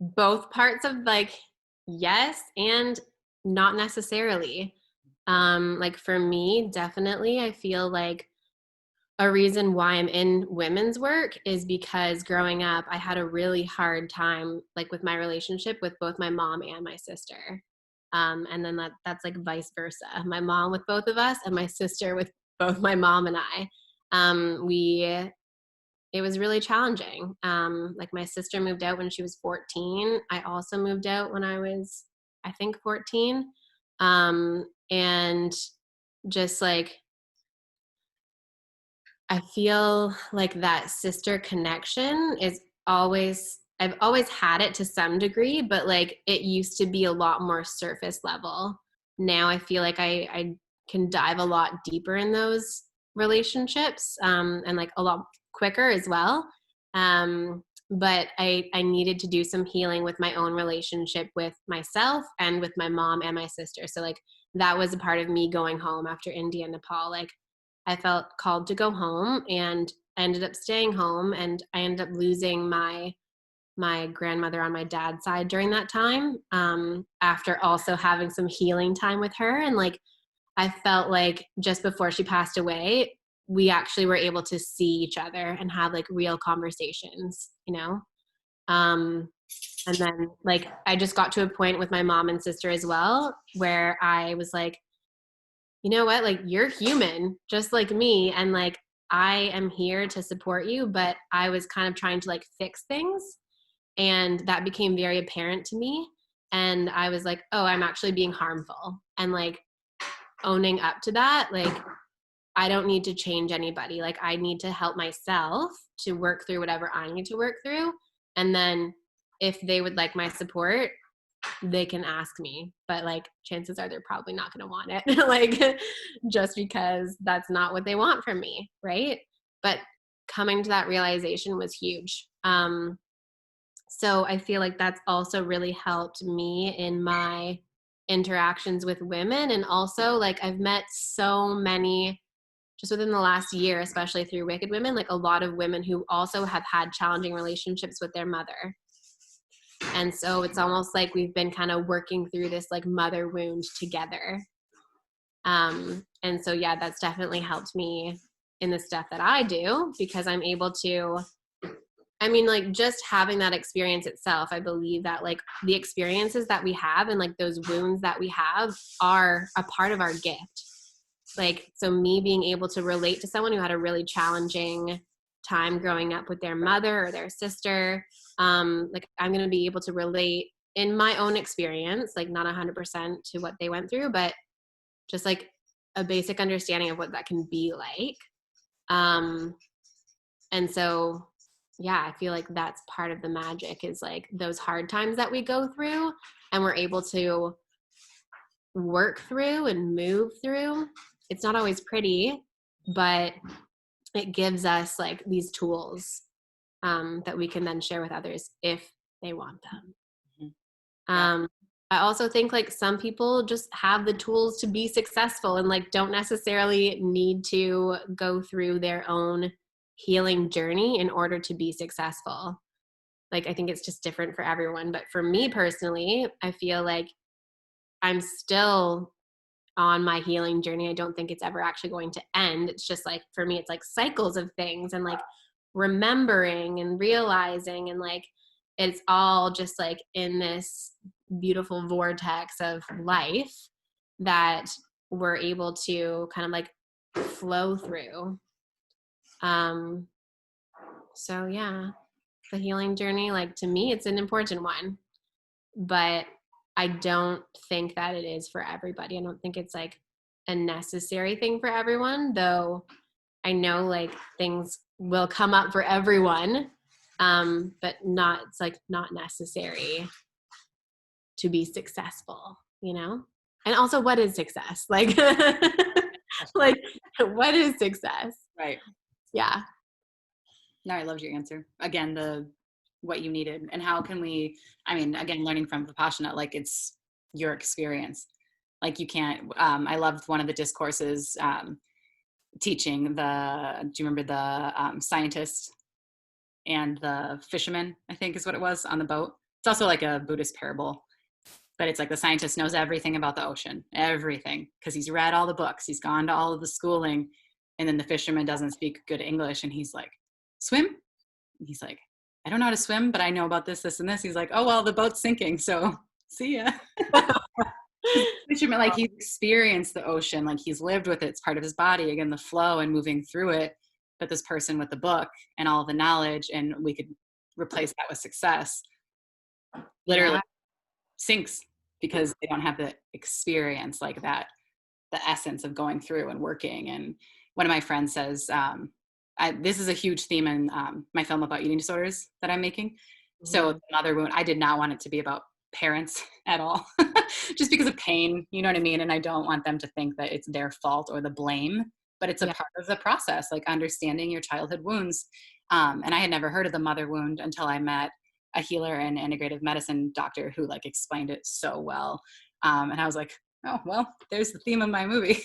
both parts of like, yes and not necessarily. Like for me, definitely, I feel like a reason why I'm in women's work is because growing up, I had a really hard time, like with my relationship with both my mom and my sister. And then that's like vice versa. My mom with both of us, and my sister with both my mom and I. It was really challenging. Like, my sister moved out when she was 14. I also moved out when I was, I think, 14. And just like, I feel like that sister connection is always, I've always had it to some degree, but like, it used to be a lot more surface level. Now I feel like I can dive a lot deeper in those relationships, and like a lot quicker as well. But I needed to do some healing with my own relationship with myself and with my mom and my sister. So like, that was a part of me going home after India and Nepal. Like, I felt called to go home, and I ended up staying home, and I ended up losing my grandmother on my dad's side during that time, after also having some healing time with her. And like, I felt like just before she passed away, we actually were able to see each other and have like real conversations, you know? And then like, I just got to a point with my mom and sister as well, where I was like, you know what, like, you're human just like me, and like, I am here to support you, but I was kind of trying to like fix things, and that became very apparent to me. And I was like, oh, I'm actually being harmful. And like, owning up to that, like, I don't need to change anybody. Like, I need to help myself to work through whatever I need to work through. And then if they would like my support, they can ask me, but like chances are they're probably not going to want it, like just because that's not what they want from me, right? But coming to that realization was huge. So I feel like that's also really helped me in my interactions with women. And also, like, I've met so many just within the last year, especially through Wicked Women, like a lot of women who also have had challenging relationships with their mother. And so it's almost like we've been kind of working through this like mother wound together. And so, yeah, that's definitely helped me in the stuff that I do, because I'm able to, I mean, like, just having that experience itself, I believe that like the experiences that we have and like those wounds that we have are a part of our gift. Like, so me being able to relate to someone who had a really challenging time growing up with their mother or their sister, like, I'm going to be able to relate in my own experience, like not 100% to what they went through, but just like a basic understanding of what that can be like. And so, yeah, I feel like that's part of the magic, is like those hard times that we go through and we're able to work through and move through. It's not always pretty, but it gives us like these tools that we can then share with others if they want them. Yeah. I also think like some people just have the tools to be successful and like don't necessarily need to go through their own healing journey in order to be successful. Like, I think it's just different for everyone. But for me personally, I feel like I'm still on my healing journey. I don't think it's ever actually going to end. It's just like, for me, it's like cycles of things and like remembering and realizing, and like it's all just like in this beautiful vortex of life that we're able to kind of like flow through. So yeah, the healing journey, like, to me, it's an important one, but I don't think that it is for everybody. I don't think it's like a necessary thing for everyone, though I know like things will come up for everyone, but it's like not necessary to be successful, you know? And also, what is success? Like, like, what is success? Right. Yeah. No, I loved your answer. Again, what you needed, and how can we, I mean, again, learning from Vipassana, like, it's your experience. Like, you can't, I loved one of the discourses, teaching do you remember the scientist and the fisherman, I think is what it was, on the boat. It's also like a Buddhist parable, but it's like the scientist knows everything about the ocean, everything, because he's read all the books, he's gone to all of the schooling, and then the fisherman doesn't speak good English, and he's like, swim? And he's like, I don't know how to swim, but I know about this, this, and this. He's like, oh, well, the boat's sinking, so see ya. Fisherman, like, he's experienced the ocean, like he's lived with it, it's part of his body, again, the flow and moving through it. But this person with the book and all the knowledge, and we could replace that with success, literally sinks, because they don't have the experience like that, the essence of going through and working. And one of my friends says, this is a huge theme in my film about eating disorders that I'm making. Mm-hmm. So the mother wound, I did not want it to be about parents at all, just because of pain, you know what I mean? And I don't want them to think that it's their fault or the blame, but it's a part of the process, like understanding your childhood wounds. And I had never heard of the mother wound until I met a healer and integrative medicine doctor who like explained it so well. And I was like, oh, well, there's the theme of my movie.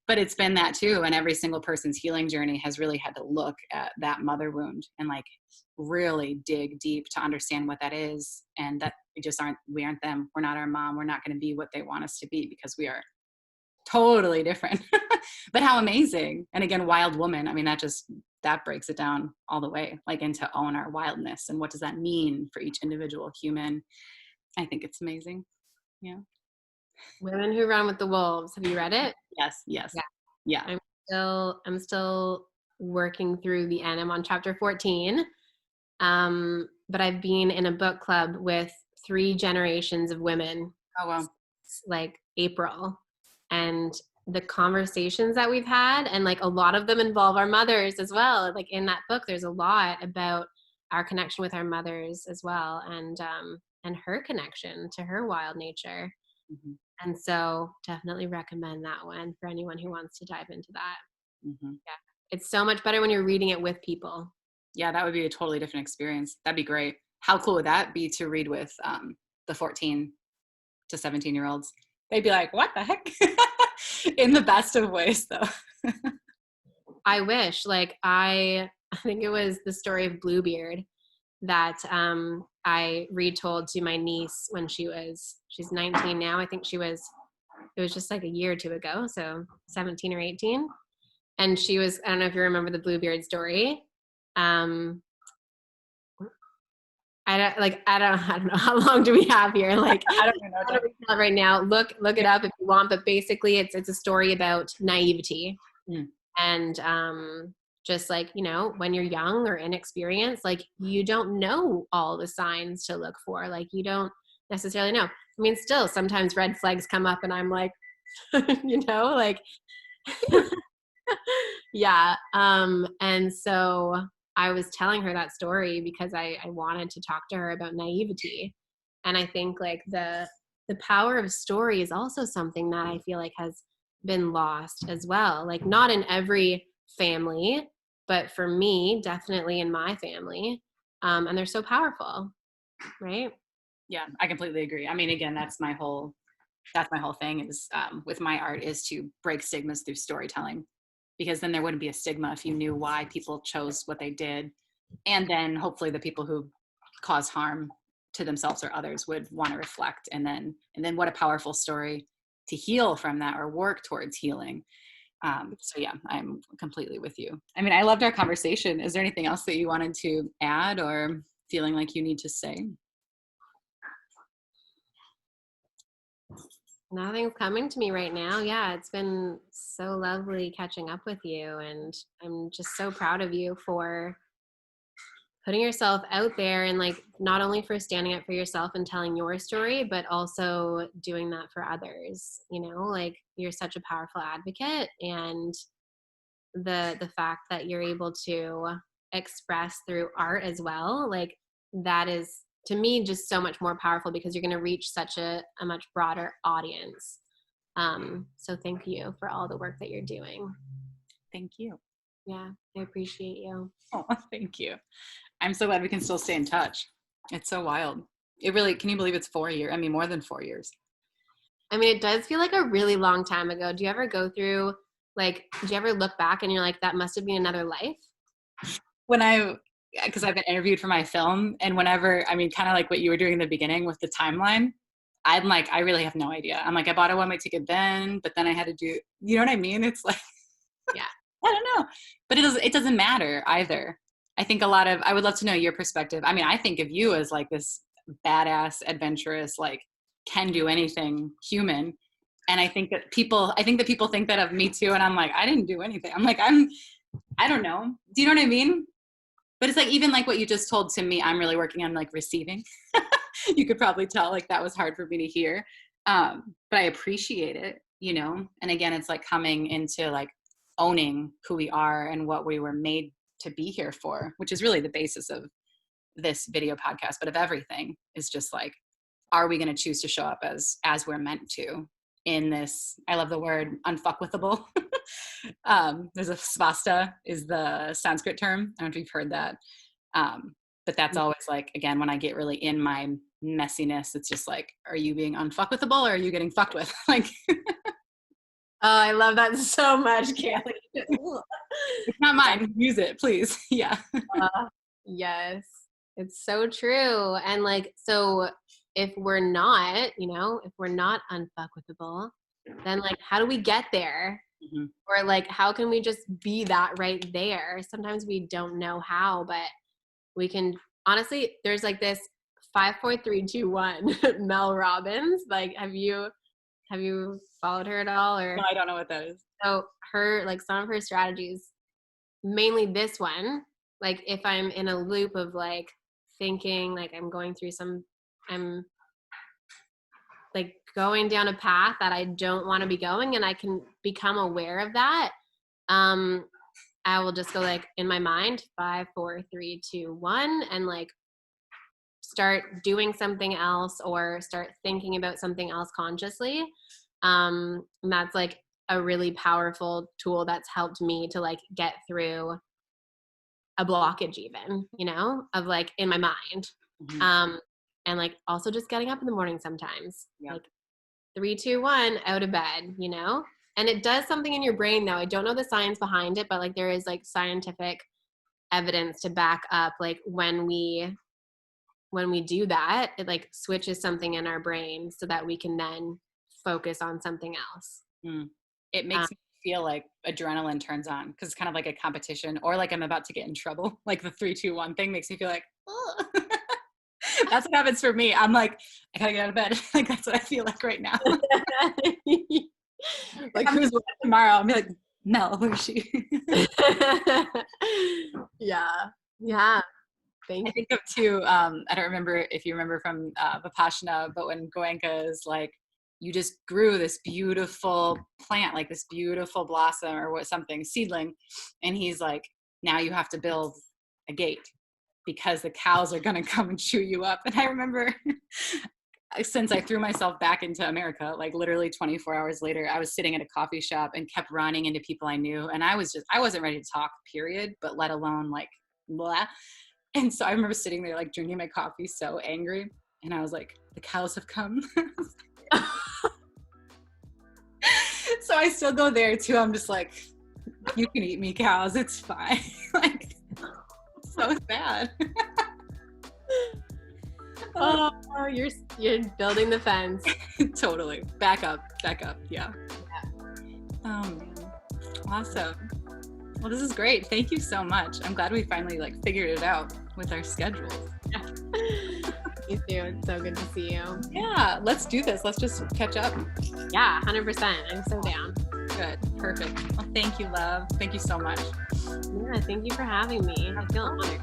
But it's been that too. And every single person's healing journey has really had to look at that mother wound and like really dig deep to understand what that is. And that we aren't them. We're not our mom. We're not going to be what they want us to be, because we are totally different. But how amazing. And again, wild woman. I mean, that breaks it down all the way, like, into own our wildness. And what does that mean for each individual human? I think it's amazing. Yeah. Women Who Run with the Wolves. Have you read it? Yes. Yeah. I'm still working through the end. I'm on chapter 14. But I've been in a book club with 3 generations of women. Oh, wow. Like April. And the conversations that we've had, and like a lot of them involve our mothers as well. Like in that book, there's a lot about our connection with our mothers as well, and her connection to her wild nature. Mm-hmm. And so definitely recommend that one for anyone who wants to dive into that. Mm-hmm. Yeah. It's so much better when you're reading it with people. Yeah, that would be a totally different experience. That'd be great. How cool would that be to read with the 14 to 17-year-olds? They'd be like, what the heck? In the best of ways, though. I wish, like, I think it was the story of Bluebeard that I retold to my niece when she's 19 now. I think it was just like a year or two ago, so 17 or 18. And she was, I don't know if you remember the Bluebeard story. I don't know how long do we have here. Like, I don't even know. Right now, look it up if you want. But basically, it's a story about naivety, and just like, you know, when you're young or inexperienced, like you don't know all the signs to look for. Like you don't necessarily know. I mean, still sometimes red flags come up, and I'm like, you know, like, yeah. And so I was telling her that story because I wanted to talk to her about naivety. And I think like the power of story is also something that I feel like has been lost as well. Like not in every family, but for me, definitely in my family. And they're so powerful, right? Yeah, I completely agree. I mean, again, that's my whole thing is with my art is to break stigmas through storytelling, because then there wouldn't be a stigma if you knew why people chose what they did. And then hopefully the people who cause harm to themselves or others would want to reflect. And then what a powerful story to heal from that or work towards healing. So yeah, I'm completely with you. I mean, I loved our conversation. Is there anything else that you wanted to add or feeling like you need to say? Nothing's coming to me right now. Yeah, it's been so lovely catching up with you. And I'm just so proud of you for putting yourself out there, and like not only for standing up for yourself and telling your story, but also doing that for others. You know, like you're such a powerful advocate, and the fact that you're able to express through art as well, like that is to me just so much more powerful because you're going to reach such a much broader audience. So thank you for all the work that you're doing. Thank you. Yeah, I appreciate you. Oh, thank you. I'm so glad we can still stay in touch. It's so wild. It really, can you believe it's 4 years? I mean, more than 4 years. I mean, it does feel like a really long time ago. Do you ever go through, like, do you ever look back and you're like, that must have been another life? Because I've been interviewed for my film, and whenever, I mean, kind of like what you were doing in the beginning with the timeline, I'm like, I really have no idea. I'm like, I bought a one-way ticket then, but then I had to do, you know what I mean? It's like, Yeah, I don't know, but it doesn't matter either. I think I would love to know your perspective. I mean, I think of you as like this badass, adventurous, like can do anything human. And I think that people think that of me too. And I'm like, I didn't do anything. I'm like, I don't know. Do you know what I mean? But it's like, even like what you just told to me, I'm really working on like receiving. You could probably tell like that was hard for me to hear. But I appreciate it, you know? And again, it's like coming into like owning who we are and what we were made to be here for, which is really the basis of this video podcast, but of everything, is just like, are we going to choose to show up as we're meant to in this, I love the word unfuckwithable. There's a svasta is the Sanskrit term. I don't know if you've heard that. But that's always like, again, when I get really in my messiness, it's just like, are you being unfuckwithable or are you getting fucked with? Like, oh, I love that so much, Kaylee. it's not mine. Use it, please. Yeah. Yes, it's so true. And like, so if we're not, you know, if we're not unfuckwithable, then like, how do we get there? Mm-hmm. Or like, how can we just be that right there? Sometimes we don't know how, but we can. Honestly, there's like this 5, 4, 3, 2, 1 Mel Robbins. Like, have you followed her at all? Or No, I don't know what that is. so her, like some of her strategies, mainly this one, like if I'm in a loop of like thinking like I'm going going down a path that I don't want to be going, and I can become aware of that, I will just go like in my mind, 5, 4, 3, 2, 1, and like start doing something else or start thinking about something else consciously. And that's like a really powerful tool that's helped me to like get through a blockage even, you know, of like in my mind. And like also just getting up in the morning sometimes, like 3, 2, 1, out of bed, you know? And it does something in your brain though. I don't know the science behind it, but like there is like scientific evidence to back up like when we do that, it like switches something in our brain so that we can then focus on something else. It makes me feel like adrenaline turns on because it's kind of like a competition, or like I'm about to get in trouble. Like the 3, 2, 1 thing makes me feel like, oh. That's what happens for me. I'm like, I gotta get out of bed. Like that's what I feel like right now. Like who's tomorrow? I'll be like, Mel, where is she? Yeah. I think of too, I don't remember if you remember from Vipassana, but when Goenka is like, you just grew this beautiful plant, like this beautiful blossom or what something, seedling. And he's like, now you have to build a gate because the cows are going to come and chew you up. And I remember since I threw myself back into America, like literally 24 hours later, I was sitting at a coffee shop and kept running into people I knew. And I wasn't ready to talk, period, but let alone like, blah. And so I remember sitting there like drinking my coffee so angry. And I was like, the cows have come. So I still go there too. I'm just like, you can eat me, cows. It's fine. Like, so sad. Oh, you're building the fence. Totally. Back up. Yeah. Oh man. Awesome. Well, this is great. Thank you so much. I'm glad we finally like figured it out with our schedules. Yeah. You too. It's so good to see you. Yeah. Let's do this. Let's just catch up. Yeah, 100%. I'm so down. Good. Perfect. Well, thank you, love. Thank you so much. Yeah, thank you for having me. I feel honored.